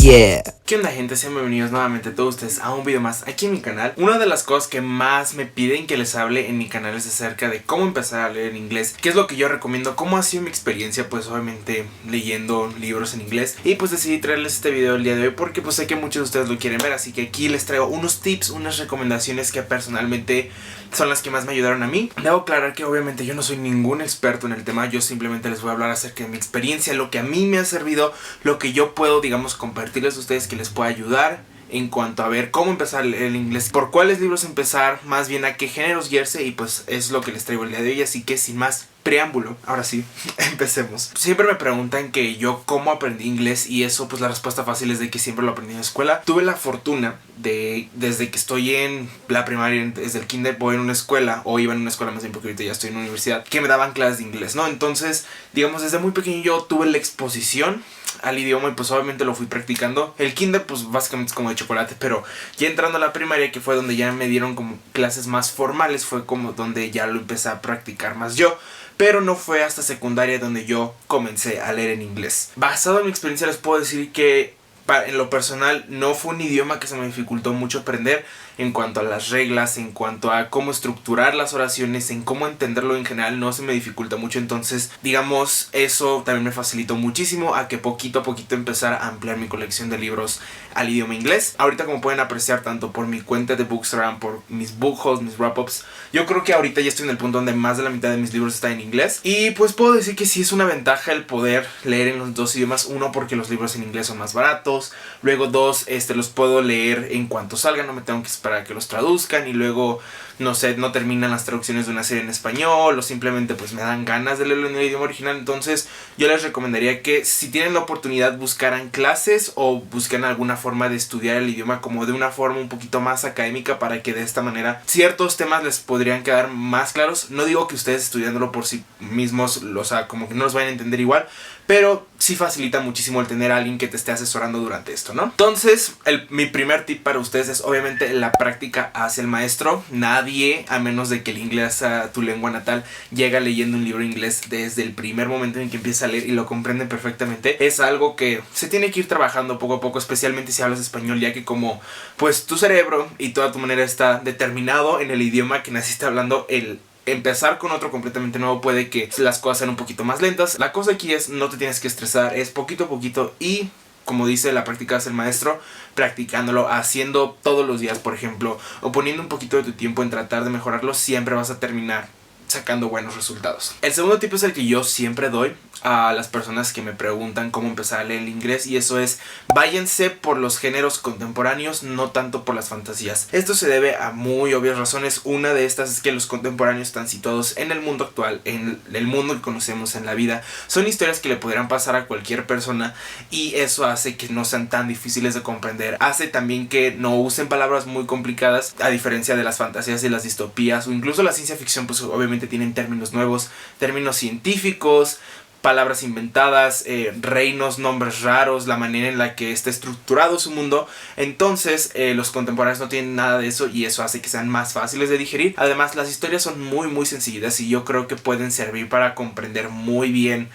Yeah. ¿Qué onda, gente? Sean bienvenidos nuevamente todos ustedes a un video más aquí en mi canal. Una de las cosas que más me piden que les hable en mi canal es acerca de cómo empezar a leer en inglés, qué es lo que yo recomiendo, cómo ha sido mi experiencia, pues obviamente leyendo libros en inglés. Y pues decidí traerles este video el día de hoy porque pues sé que muchos de ustedes lo quieren ver, así que aquí les traigo unos tips, unas recomendaciones que personalmente son las que más me ayudaron a mí. Debo aclarar que obviamente yo no soy ningún experto en el tema, yo simplemente les voy a hablar acerca de mi experiencia, lo que a mí me ha servido, lo que yo puedo, digamos, compartirles a ustedes que les pueda ayudar en cuanto a ver cómo empezar el inglés, por cuáles libros empezar, más bien a qué géneros guiarse, y pues es lo que les traigo el día de hoy. Así que sin más preámbulo, ahora sí, empecemos. Siempre me preguntan que yo cómo aprendí inglés, y eso pues la respuesta fácil es de que siempre lo aprendí en la escuela. Tuve la fortuna de, desde que estoy en la primaria, desde el kinder voy en una escuela, o iba en una escuela más bien porque ahorita ya estoy en una universidad, que me daban clases de inglés, ¿no? Entonces, digamos, desde muy pequeño yo tuve la exposición al idioma y pues obviamente lo fui practicando. El kinder pues básicamente es como de chocolate, pero ya entrando a la primaria, que fue donde ya me dieron como clases más formales, fue como donde ya lo empecé a practicar más yo. Pero no fue hasta secundaria donde yo comencé a leer en inglés. Basado en mi experiencia les puedo decir que en lo personal no fue un idioma que se me dificultó mucho aprender en cuanto a las reglas, en cuanto a cómo estructurar las oraciones, en cómo entenderlo en general no se me dificulta mucho. Entonces, digamos, eso también me facilitó muchísimo a que poquito a poquito empezara a ampliar mi colección de libros al idioma inglés. Ahorita, como pueden apreciar tanto por mi cuenta de Bookstagram, por mis book hauls, mis wrap-ups, yo creo que ahorita ya estoy en el punto donde más de la mitad de mis libros está en inglés. Y pues puedo decir que sí es una ventaja el poder leer en los dos idiomas. Uno, porque los libros en inglés son más baratos. Luego dos, los puedo leer en cuanto salgan, no me tengo que esperar a que los traduzcan. Y luego, no sé, no terminan las traducciones de una serie en español, o simplemente pues me dan ganas de leerlo en el idioma original. Entonces yo les recomendaría que si tienen la oportunidad buscaran clases o busquen alguna forma de estudiar el idioma como de una forma un poquito más académica, para que de esta manera ciertos temas les podrían quedar más claros. No digo que ustedes estudiándolo por sí mismos, o sea, como que no los vayan a entender igual, pero sí facilita muchísimo el tener a alguien que te esté asesorando durante esto, ¿no? Entonces, mi primer tip para ustedes es obviamente la práctica hace el maestro. Nadie, a menos de que el inglés sea tu lengua natal, llega leyendo un libro inglés desde el primer momento en que empieza a leer y lo comprenden perfectamente. Es algo que se tiene que ir trabajando poco a poco, especialmente si hablas español, ya que como pues tu cerebro y toda tu manera está determinado en el idioma que naciste hablando, empezar con otro completamente nuevo puede que las cosas sean un poquito más lentas. La cosa aquí es, no te tienes que estresar, es poquito a poquito y, como dice, la práctica es el maestro. Practicándolo, haciendo todos los días, por ejemplo, o poniendo un poquito de tu tiempo en tratar de mejorarlo, siempre vas a terminar sacando buenos resultados. El segundo tip es el que yo siempre doy a las personas que me preguntan cómo empezar a leer el inglés, y eso es: váyanse por los géneros contemporáneos, no tanto por las fantasías. Esto se debe a muy obvias razones. Una de estas es que los contemporáneos están situados en el mundo actual, en el mundo que conocemos en la vida. Son historias que le podrían pasar a cualquier persona, y eso hace que no sean tan difíciles de comprender. Hace también que no usen palabras muy complicadas, a diferencia de las fantasías y las distopías, o incluso la ciencia ficción, pues obviamente tienen términos nuevos, términos científicos, palabras inventadas, reinos, nombres raros, la manera en la que está estructurado su mundo. Entonces los contemporáneos no tienen nada de eso, y eso hace que sean más fáciles de digerir. Además, las historias son muy sencillas, y yo creo que pueden servir para comprender muy bien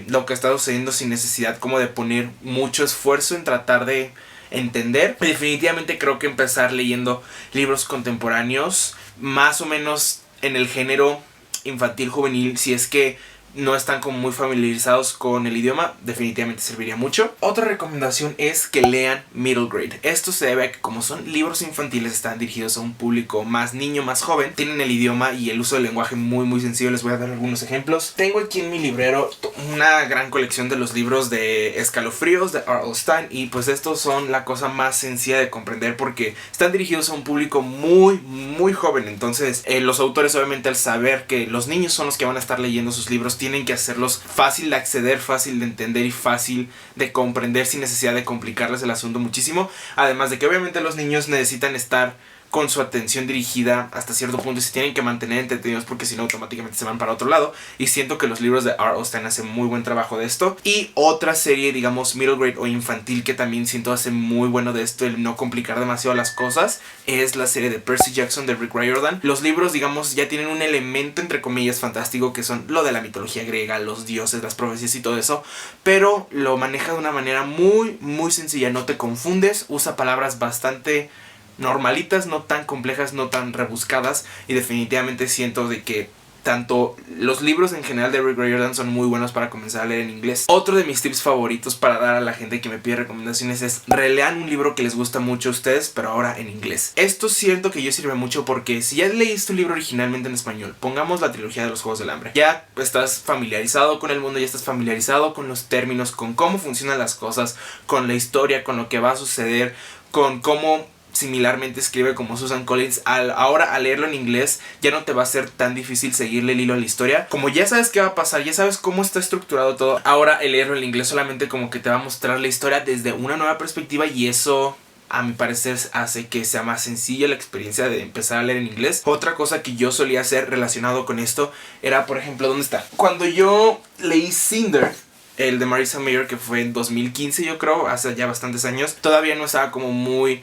lo que está sucediendo sin necesidad como de poner mucho esfuerzo en tratar de entender. Definitivamente creo que empezar leyendo libros contemporáneos, más o menos en el género infantil juvenil, si es que no están como muy familiarizados con el idioma, definitivamente serviría mucho. Otra recomendación es que lean middle grade. Esto se debe a que, como son libros infantiles, están dirigidos a un público más niño, más joven. Tienen el idioma y el uso del lenguaje muy sencillo. Les voy a dar algunos ejemplos. Tengo aquí en mi librero una gran colección de los libros de Escalofríos de R.L. Stine, y pues estos son la cosa más sencilla de comprender porque están dirigidos a un público muy joven. Entonces los autores, obviamente, al saber que los niños son los que van a estar leyendo sus libros, tienen que hacerlos fácil de acceder, fácil de entender y fácil de comprender sin necesidad de complicarles el asunto muchísimo. Además de que obviamente los niños necesitan estar con su atención dirigida hasta cierto punto y se tienen que mantener entretenidos porque si no automáticamente se van para otro lado, y siento que los libros de R.O. Stine hacen muy buen trabajo de esto. Y otra serie, digamos middle grade o infantil, que también siento hace muy bueno de esto, el no complicar demasiado las cosas, es la serie de Percy Jackson de Rick Riordan. Los libros, digamos, ya tienen un elemento entre comillas fantástico, que son lo de la mitología griega, los dioses, las profecías y todo eso, pero lo maneja de una manera muy muy sencilla, no te confundes, usa palabras bastante normalitas, no tan complejas, no tan rebuscadas, y definitivamente siento de que tanto los libros en general de Rick Riordan son muy buenos para comenzar a leer en inglés. Otro de mis tips favoritos para dar a la gente que me pide recomendaciones es relean un libro que les gusta mucho a ustedes, pero ahora en inglés. Esto siento que yo sirve mucho porque si ya leíste un libro originalmente en español, pongamos la trilogía de los Juegos del Hambre, ya estás familiarizado con el mundo, ya estás familiarizado con los términos, con cómo funcionan las cosas, con la historia, con lo que va a suceder, con cómo similarmente escribe como Susan Collins. Ahora al leerlo en inglés ya no te va a ser tan difícil seguirle el hilo a la historia. Como ya sabes qué va a pasar, ya sabes cómo está estructurado todo, ahora el leerlo en inglés solamente como que te va a mostrar la historia desde una nueva perspectiva, y eso a mi parecer hace que sea más sencilla la experiencia de empezar a leer en inglés. Otra cosa que yo solía hacer relacionado con esto era, por ejemplo, ¿dónde está? Cuando yo leí Cinder, el de Marissa Mayer, que fue en 2015 yo creo, hace ya bastantes años, todavía no estaba como muy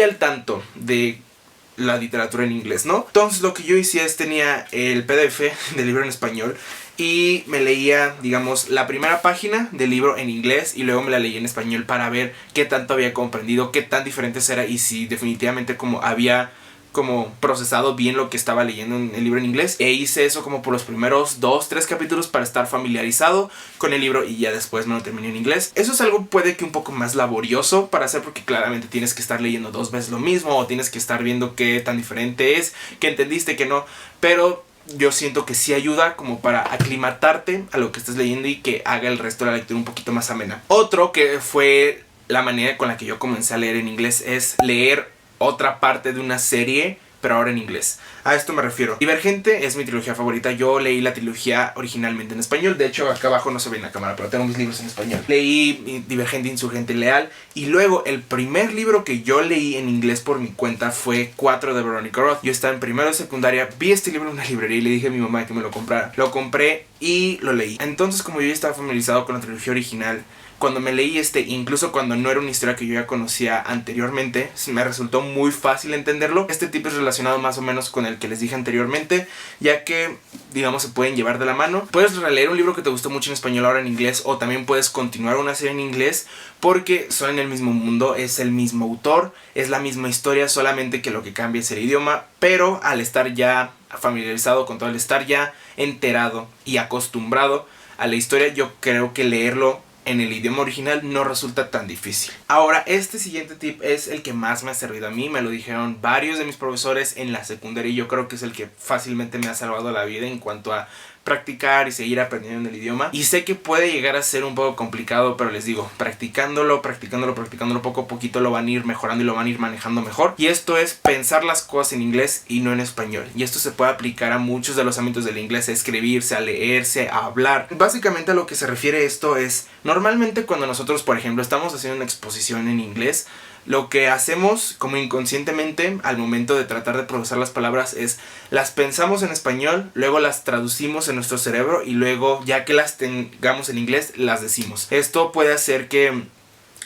al tanto de la literatura en inglés, ¿no? Entonces lo que yo hice es tenía el PDF del libro en español y me leía, digamos, la primera página del libro en inglés y luego me la leí en español para ver qué tanto había comprendido, qué tan diferentes era y si definitivamente como había como procesado bien lo que estaba leyendo en el libro en inglés. E hice eso como por los primeros 2-3 capítulos para estar familiarizado con el libro y ya después me lo terminé en inglés. Eso es algo puede que un poco más laborioso para hacer porque claramente tienes que estar leyendo 2 veces lo mismo o tienes que estar viendo qué tan diferente es, qué entendiste, qué no, pero yo siento que sí ayuda como para aclimatarte a lo que estás leyendo y que haga el resto de la lectura un poquito más amena. Otro que fue la manera con la que yo comencé a leer en inglés es leer otra parte de una serie, pero ahora en inglés. A esto me refiero. Divergente es mi trilogía favorita. Yo leí la trilogía originalmente en español. De hecho, acá abajo no se ve en la cámara, pero tengo mis libros en español. Leí Divergente, Insurgente, Leal. Y luego el primer libro que yo leí en inglés por mi cuenta fue 4 de Veronica Roth. Yo estaba en primero de secundaria, vi este libro en una librería y le dije a mi mamá que me lo comprara. Lo compré y lo leí. Entonces, como yo ya estaba familiarizado con la trilogía original, cuando me leí incluso cuando no era una historia que yo ya conocía anteriormente, me resultó muy fácil entenderlo. Este tipo es relacionado más o menos con el que les dije anteriormente, ya que, digamos, se pueden llevar de la mano. Puedes releer un libro que te gustó mucho en español ahora en inglés, o también puedes continuar una serie en inglés, porque son en el mismo mundo, es el mismo autor, es la misma historia, solamente que lo que cambia es el idioma, pero al estar ya familiarizado con todo, al estar ya enterado y acostumbrado a la historia, yo creo que leerlo en el idioma original no resulta tan difícil. Ahora, este siguiente tip es el que más me ha servido a mí. Me lo dijeron varios de mis profesores en la secundaria y yo creo que es el que fácilmente me ha salvado la vida en cuanto a practicar y seguir aprendiendo el idioma. Y sé que puede llegar a ser un poco complicado, pero les digo, practicándolo poco a poquito lo van a ir mejorando y lo van a ir manejando mejor. Y esto es pensar las cosas en inglés y no en español. Y esto se puede aplicar a muchos de los ámbitos del inglés, a escribirse, a leerse, a hablar. Básicamente a lo que se refiere esto es, normalmente cuando nosotros, por ejemplo, estamos haciendo una exposición en inglés, lo que hacemos como inconscientemente al momento de tratar de procesar las palabras es las pensamos en español, luego las traducimos en nuestro cerebro y luego ya que las tengamos en inglés las decimos. Esto puede hacer que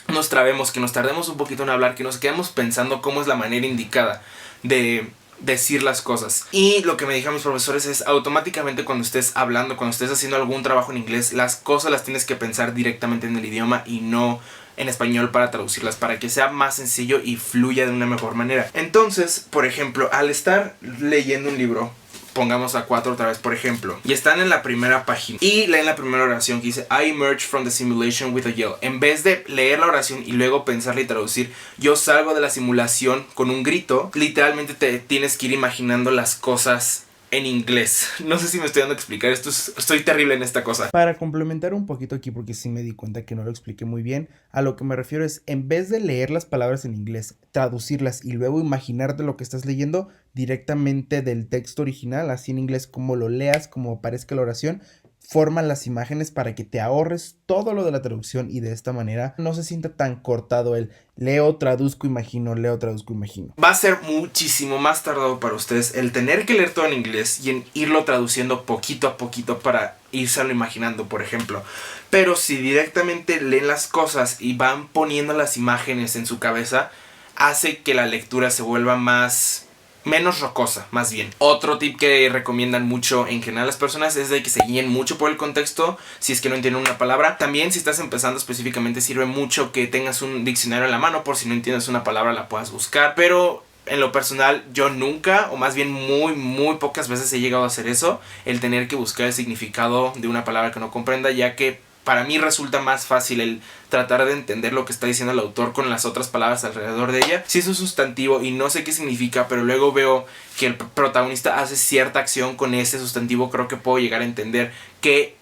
nos trabemos, que nos tardemos un poquito en hablar, que nos quedemos pensando cómo es la manera indicada de decir las cosas. Y lo que me dijeron mis profesores es automáticamente cuando estés hablando, cuando estés haciendo algún trabajo en inglés, las cosas las tienes que pensar directamente en el idioma y no en español para traducirlas, para que sea más sencillo y fluya de una mejor manera. Entonces, por ejemplo, al estar leyendo un libro, pongamos a 4 otra vez, por ejemplo, y están en la primera página y leen la primera oración que dice I emerge from the simulation with a yell. En vez de leer la oración y luego pensarla y traducir, yo salgo de la simulación con un grito. Literalmente te tienes que ir imaginando las cosas en inglés. No sé si me estoy dando a explicar. Estoy terrible en esta cosa. Para complementar un poquito aquí, porque sí me di cuenta que no lo expliqué muy bien, a lo que me refiero es, en vez de leer las palabras en inglés, traducirlas y luego imaginarte lo que estás leyendo directamente del texto original, así en inglés, como lo leas, como aparezca la oración, forma las imágenes para que te ahorres todo lo de la traducción y de esta manera no se sienta tan cortado el leo, traduzco, imagino, leo, traduzco, imagino. Va a ser muchísimo más tardado para ustedes el tener que leer todo en inglés y en irlo traduciendo poquito a poquito para írselo imaginando, por ejemplo. Pero si directamente leen las cosas y van poniendo las imágenes en su cabeza, hace que la lectura se vuelva menos rocosa, más bien. Otro tip que recomiendan mucho en general las personas es de que se guíen mucho por el contexto si es que no entienden una palabra. También si estás empezando específicamente sirve mucho que tengas un diccionario en la mano por si no entiendes una palabra la puedas buscar. Pero en lo personal yo nunca, o más bien muy pocas veces he llegado a hacer eso, el tener que buscar el significado de una palabra que no comprenda, ya que para mí resulta más fácil el tratar de entender lo que está diciendo el autor con las otras palabras alrededor de ella. Si es un sustantivo y no sé qué significa, pero luego veo que el protagonista hace cierta acción con ese sustantivo, creo que puedo llegar a entender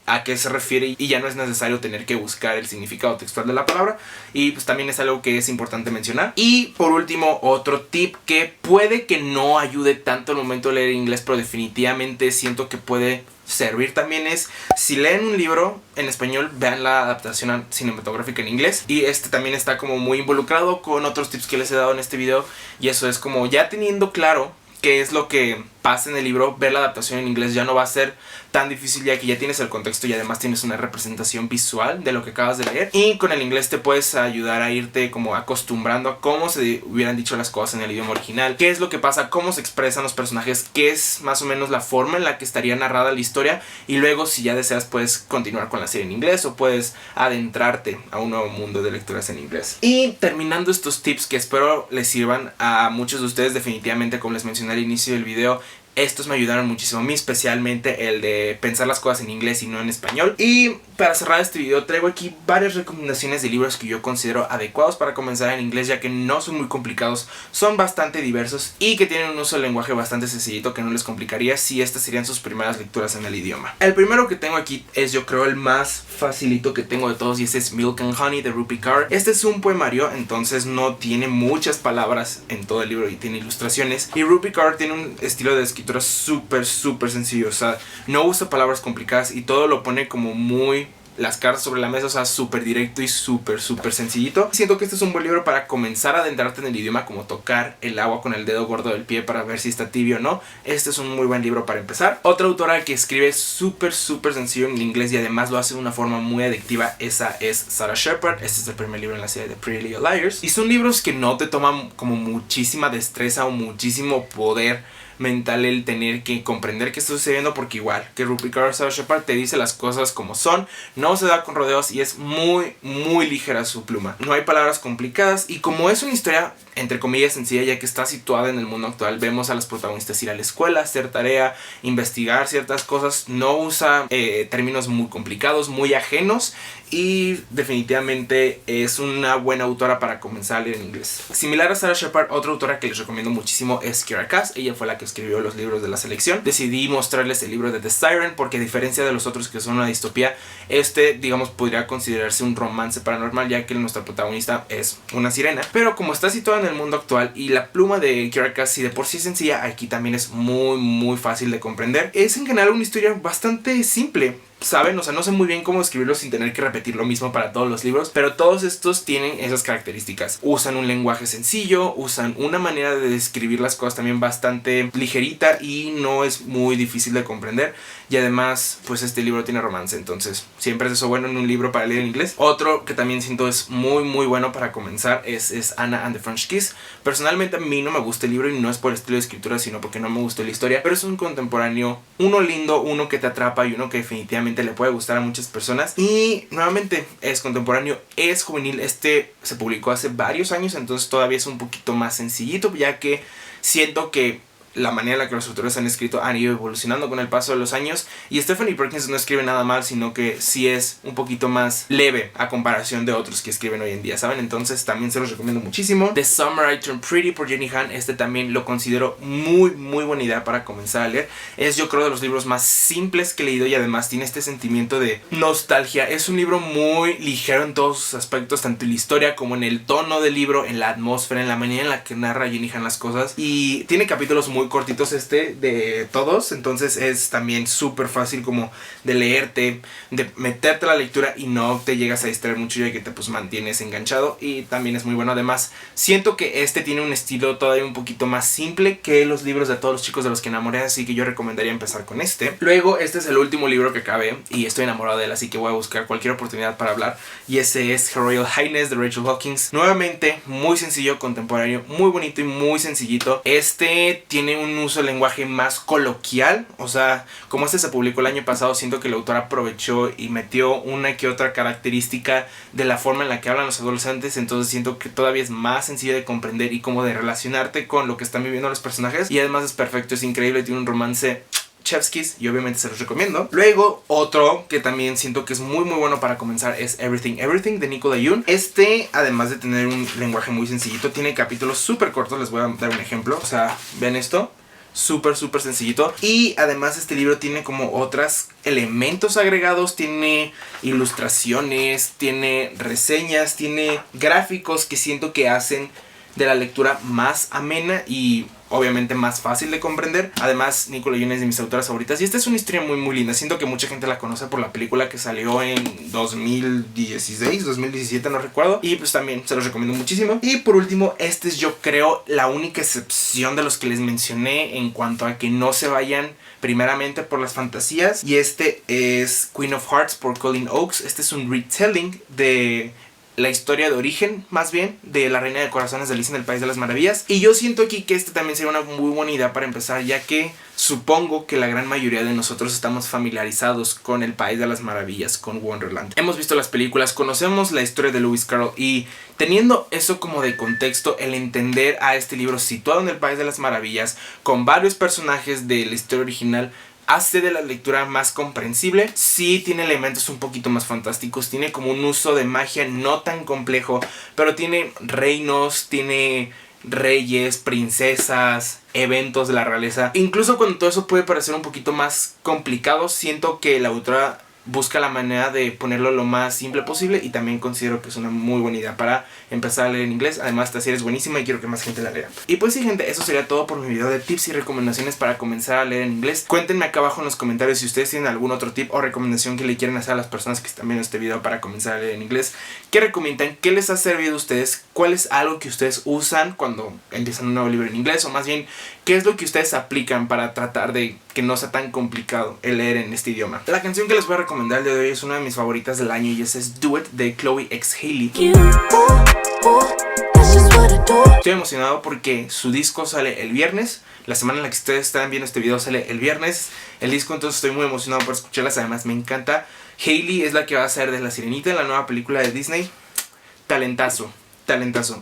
a qué se refiere y ya no es necesario tener que buscar el significado textual de la palabra. Y pues también es algo que es importante mencionar. Y por último, otro tip que puede que no ayude tanto al momento de leer inglés, pero definitivamente siento que puede servir también, es si leen un libro en español, vean la adaptación cinematográfica en inglés. Y este también está como muy involucrado con otros tips que les he dado en este video, y eso es como ya teniendo claro qué es lo que pasa en el libro, ver la adaptación en inglés ya no va a ser tan difícil, ya que ya tienes el contexto y además tienes una representación visual de lo que acabas de leer. Y con el inglés te puedes ayudar a irte como acostumbrando a cómo se hubieran dicho las cosas en el idioma original, qué es lo que pasa, cómo se expresan los personajes, qué es más o menos la forma en la que estaría narrada la historia. Y luego si ya deseas puedes continuar con la serie en inglés o puedes adentrarte a un nuevo mundo de lecturas en inglés. Y terminando estos tips que espero les sirvan a muchos de ustedes, definitivamente como les mencioné al inicio del video, estos me ayudaron muchísimo a mí, especialmente el de pensar las cosas en inglés y no en español. Y para cerrar este video traigo aquí varias recomendaciones de libros que yo considero adecuados para comenzar en inglés, ya que no son muy complicados, son bastante diversos y que tienen un uso del lenguaje bastante sencillito que no les complicaría si estas serían sus primeras lecturas en el idioma. El primero que tengo aquí es, yo creo, el más facilito que tengo de todos, y este es Milk and Honey de Rupi Kaur. Este es un poemario, entonces no tiene muchas palabras en todo el libro y tiene ilustraciones, y Rupi Kaur tiene un estilo de escritura súper sencillo, o sea, no usa palabras complicadas y todo lo pone como muy las cartas sobre la mesa, o sea, súper directo y súper sencillito. Siento que este es un buen libro para comenzar a adentrarte en el idioma, como tocar el agua con el dedo gordo del pie para ver si está tibio o no. Este es un muy buen libro para empezar. Otra autora que escribe súper sencillo en inglés y además lo hace de una forma muy adictiva, esa es Sarah Shepard. Este es el primer libro en la serie de Pretty Little Liars, y son libros que no te toman como muchísima destreza o muchísimo poder mental el tener que comprender qué está sucediendo, porque igual que Rupi Kaur, Sarah Shepard te dice las cosas como son, no se da con rodeos y es muy ligera su pluma. No hay palabras complicadas y como es una historia entre comillas sencilla, ya que está situada en el mundo actual, vemos a los protagonistas ir a la escuela, hacer tarea, investigar ciertas cosas, no usa términos muy complicados, muy ajenos, y definitivamente es una buena autora para comenzar a leer en inglés. Similar a Sarah Shepard, otra autora que les recomiendo muchísimo es Kiera Cass. Ella fue la que escribió los libros de la selección. Decidí mostrarles el libro de The Siren porque, a diferencia de los otros que son una distopía, digamos podría considerarse un romance paranormal, ya que nuestra protagonista es una sirena, pero como está situada en el mundo actual y la pluma de Kiera Cass, si de por sí sencilla, aquí también es muy fácil de comprender. Es en general una historia bastante simple, ¿saben? O sea, no sé muy bien cómo escribirlo sin tener que repetir lo mismo para todos los libros, pero todos estos tienen esas características. Usan un lenguaje sencillo, usan una manera de describir las cosas también bastante ligerita y no es muy difícil de comprender. Y además, pues este libro tiene romance, entonces siempre es eso bueno en un libro para leer en inglés. Otro que también siento es muy bueno para comenzar es Anna and the French Kiss. Personalmente a mí no me gusta el libro y no es por el estilo de escritura, sino porque no me gustó la historia, pero es un contemporáneo, uno lindo, uno que te atrapa y uno que definitivamente le puede gustar a muchas personas. Y nuevamente es contemporáneo, es juvenil. Este se publicó hace varios años, entonces todavía es un poquito más sencillito, ya que siento que la manera en la que los autores han escrito han ido evolucionando con el paso de los años, y Stephanie Perkins no escribe nada mal, sino que sí es un poquito más leve a comparación de otros que escriben hoy en día, ¿saben? Entonces también se los recomiendo muchísimo. The Summer I Turned Pretty por Jenny Han, este también lo considero muy buena idea para comenzar a leer. Es, yo creo, de los libros más simples que he leído y además tiene este sentimiento de nostalgia. Es un libro muy ligero en todos sus aspectos, tanto en la historia como en el tono del libro, en la atmósfera, en la manera en la que narra Jenny Han las cosas, y tiene capítulos muy muy cortitos de todos, entonces es también súper fácil como de leerte, de meterte a la lectura y no te llegas a distraer mucho ya que te pues mantienes enganchado, y también es muy bueno. Además siento que tiene un estilo todavía un poquito más simple que los libros de Todos los chicos de los que enamoré, así que yo recomendaría empezar con este. Luego este es el último libro que acabé y estoy enamorado de él, así que voy a buscar cualquier oportunidad para hablar, y ese es Her Royal Highness de Rachel Hawkins. Nuevamente muy sencillo, contemporáneo, muy bonito y muy sencillito. Este tiene un uso del lenguaje más coloquial, o sea, como este se publicó el año pasado, siento que el autor aprovechó y metió una que otra característica de la forma en la que hablan los adolescentes, entonces siento que todavía es más sencillo de comprender y como de relacionarte con lo que están viviendo los personajes, y además es perfecto, es increíble, tiene un romance chef's kiss y obviamente se los recomiendo. Luego otro que también siento que es muy bueno para comenzar es Everything Everything de Nicola Yoon. Además de tener un lenguaje muy sencillito, tiene capítulos súper cortos, les voy a dar un ejemplo, o sea, vean esto, súper sencillito, y además este libro tiene como otros elementos agregados, tiene ilustraciones, tiene reseñas, tiene gráficos que siento que hacen de la lectura más amena y obviamente más fácil de comprender. Además Nicola Yoon es de mis autoras favoritas y esta es una historia muy linda. Siento que mucha gente la conoce por la película que salió en 2016, 2017, no recuerdo, y pues también se los recomiendo muchísimo. Y por último, este es yo creo la única excepción de los que les mencioné en cuanto a que no se vayan primeramente por las fantasías, y este es Queen of Hearts por Colin Oakes. Este es un retelling de la historia de origen, más bien, de la Reina de Corazones de Alicia en el País de las Maravillas. Y yo siento aquí que este también sería una muy buena idea para empezar, ya que supongo que la gran mayoría de nosotros estamos familiarizados con el País de las Maravillas, con Wonderland. Hemos visto las películas, conocemos la historia de Lewis Carroll, y teniendo eso como de contexto, el entender a este libro situado en el País de las Maravillas, con varios personajes de la historia original, hace de la lectura más comprensible. Sí tiene elementos un poquito más fantásticos, tiene como un uso de magia no tan complejo, pero tiene reinos, tiene reyes, princesas, eventos de la realeza. Incluso cuando todo eso puede parecer un poquito más complicado, siento que la autora busca la manera de ponerlo lo más simple posible, y también considero que es una muy buena idea para empezar a leer en inglés. Además esta serie es buenísima y quiero que más gente la lea. Y pues sí, gente, eso sería todo por mi video de tips y recomendaciones para comenzar a leer en inglés. Cuéntenme acá abajo en los comentarios si ustedes tienen algún otro tip o recomendación que le quieren hacer a las personas que están viendo este video para comenzar a leer en inglés. ¿Qué recomiendan? ¿Qué les ha servido a ustedes? ¿Cuál es algo que ustedes usan cuando empiezan un nuevo libro en inglés? O más bien, ¿qué es lo que ustedes aplican para tratar de que no sea tan complicado el leer en este idioma? La canción que les voy a recomendar el día de hoy es una de mis favoritas del año, y esa es Do It de Chloe X Hailey. Estoy emocionado porque su disco sale el viernes. La semana en la que ustedes están viendo este video sale el viernes el disco, entonces estoy muy emocionado por escucharlas. Además me encanta. Hailey es la que va a ser de La Sirenita en la nueva película de Disney. Talentazo.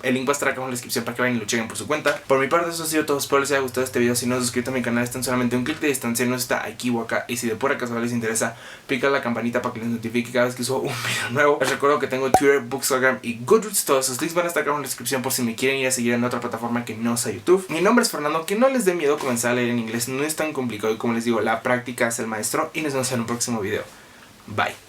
El link va a estar acá en la descripción para que vayan y lo chequen por su cuenta. Por mi parte eso ha sido todo, espero les haya gustado este video. Si no se suscriben a mi canal, están solamente un clic de distancia, no está aquí o acá. Y si de pura casualidad les interesa, pica la campanita para que les notifique cada vez que subo un video nuevo. Les recuerdo que tengo Twitter, Bookstagram y Goodreads. Todos esos links van a estar acá en la descripción por si me quieren ir a seguir en otra plataforma que no sea YouTube. Mi nombre es Fernando, que no les dé miedo comenzar a leer en inglés, no es tan complicado, y como les digo, la práctica es el maestro. Y nos vemos en un próximo video. Bye.